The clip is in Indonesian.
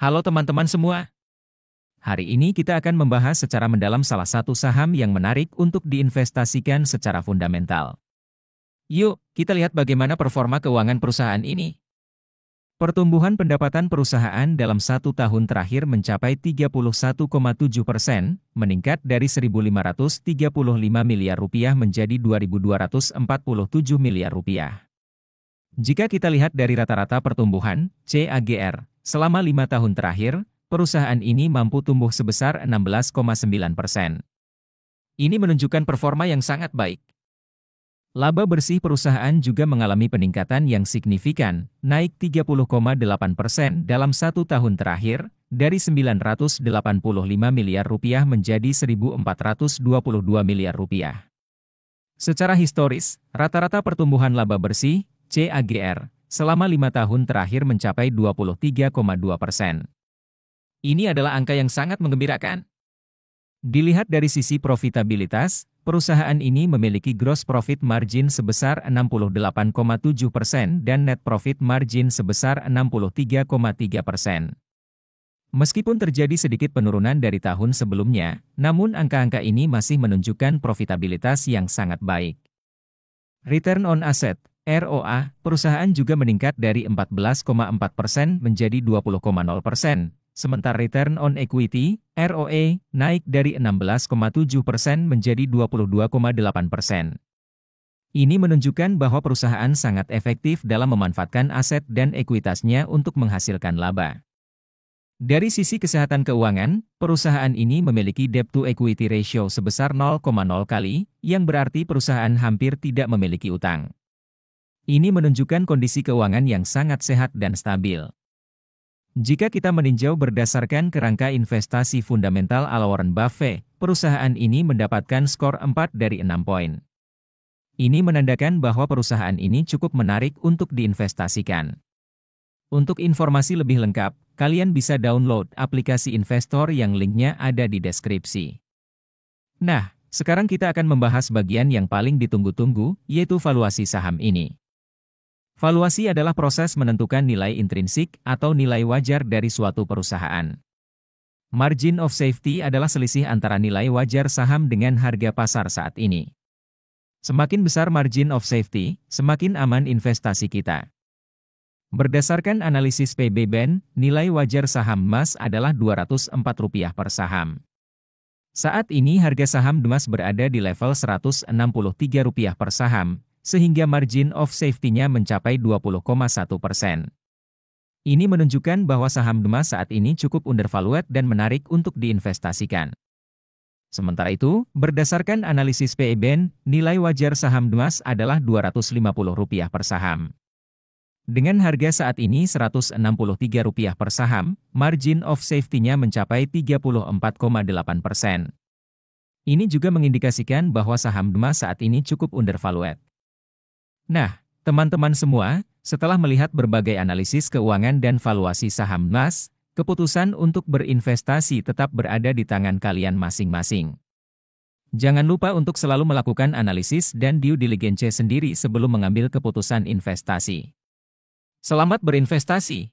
Halo teman-teman semua. Hari ini kita akan membahas secara mendalam salah satu saham yang menarik untuk diinvestasikan secara fundamental. Yuk, kita lihat bagaimana performa keuangan perusahaan ini. Pertumbuhan pendapatan perusahaan dalam 1 tahun terakhir mencapai 31,7%, meningkat dari 1.535 miliar rupiah menjadi 2.247 miliar rupiah. Jika kita lihat dari rata-rata pertumbuhan, CAGR, selama 5 tahun terakhir, perusahaan ini mampu tumbuh sebesar 16,9%. Ini menunjukkan performa yang sangat baik. Laba bersih perusahaan juga mengalami peningkatan yang signifikan, naik 30,8% dalam 1 tahun terakhir, dari 985 miliar rupiah menjadi 1.422 miliar rupiah. Secara historis, rata-rata pertumbuhan laba bersih, CAGR, selama 5 tahun terakhir mencapai 23,2%. Ini adalah angka yang sangat menggembirakan. Dilihat dari sisi profitabilitas, perusahaan ini memiliki gross profit margin sebesar 68,7% dan net profit margin sebesar 63,3%. Meskipun terjadi sedikit penurunan dari tahun sebelumnya, namun angka-angka ini masih menunjukkan profitabilitas yang sangat baik. Return on asset, ROA, perusahaan juga meningkat dari 14,4% menjadi 20,0%. Sementara return on equity, ROE, naik dari 16,7% menjadi 22,8%. Ini menunjukkan bahwa perusahaan sangat efektif dalam memanfaatkan aset dan ekuitasnya untuk menghasilkan laba. Dari sisi kesehatan keuangan, perusahaan ini memiliki debt-to-equity ratio sebesar 0,0 kali, yang berarti perusahaan hampir tidak memiliki utang. Ini menunjukkan kondisi keuangan yang sangat sehat dan stabil. Jika kita meninjau berdasarkan kerangka investasi fundamental ala Warren Buffett, perusahaan ini mendapatkan skor 4 dari 6 poin. Ini menandakan bahwa perusahaan ini cukup menarik untuk diinvestasikan. Untuk informasi lebih lengkap, kalian bisa download aplikasi investor yang linknya ada di deskripsi. Nah, sekarang kita akan membahas bagian yang paling ditunggu-tunggu, yaitu valuasi saham ini. Valuasi adalah proses menentukan nilai intrinsik atau nilai wajar dari suatu perusahaan. Margin of safety adalah selisih antara nilai wajar saham dengan harga pasar saat ini. Semakin besar margin of safety, semakin aman investasi kita. Berdasarkan analisis PB Ben, nilai wajar saham emas adalah Rp204 per saham. Saat ini harga saham emas berada di level Rp163 per saham, sehingga margin of safety-nya mencapai 20,1%. Ini menunjukkan bahwa saham emas saat ini cukup undervalued dan menarik untuk diinvestasikan. Sementara itu, berdasarkan analisis PE Ben, nilai wajar saham emas adalah Rp250 per saham. Dengan harga saat ini Rp163 per saham, margin of safety-nya mencapai 34,8%. Ini juga mengindikasikan bahwa saham emas saat ini cukup undervalued. Nah, teman-teman semua, setelah melihat berbagai analisis keuangan dan valuasi saham emas, keputusan untuk berinvestasi tetap berada di tangan kalian masing-masing. Jangan lupa untuk selalu melakukan analisis dan due diligence sendiri sebelum mengambil keputusan investasi. Selamat berinvestasi!